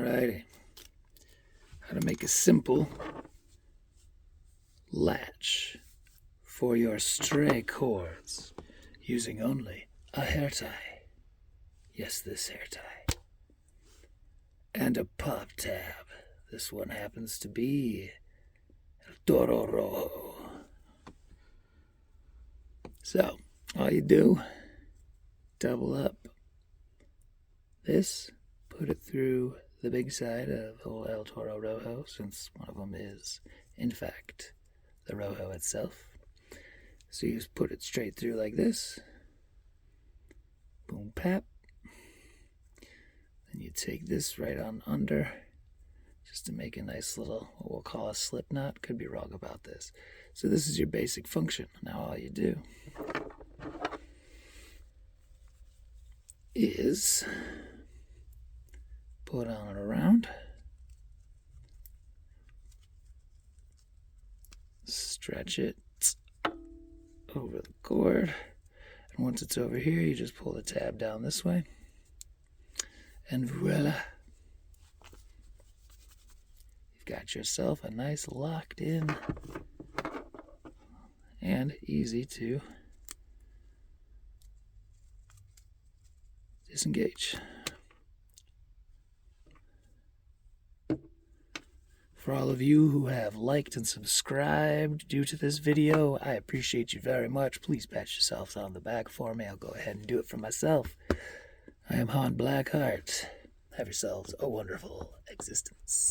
Alrighty. How to make a simple latch for your stray cords using only a hair tie. Yes, this hair tie. And a pop tab. This one happens to be El Toro Rojo. So, all you do, double up this, put it through the big side of old El Toro Rojo, since one of them is, in fact, the Rojo itself. So you just put it straight through like this. Boom, pap. Then you take this right on under, just to make a nice little, what we'll call a slip knot. Could be wrong about this. So this is your basic function. Now all you do is put on it around, stretch it over the cord, and once it's over here, you just pull the tab down this way, and voila, you've got yourself a nice locked in and easy to disengage. For all of you who have liked and subscribed due to this video, I appreciate you very much. Please pat yourselves on the back for me. I'll go ahead and do it for myself. I am Han Blackheart. Have yourselves a wonderful existence.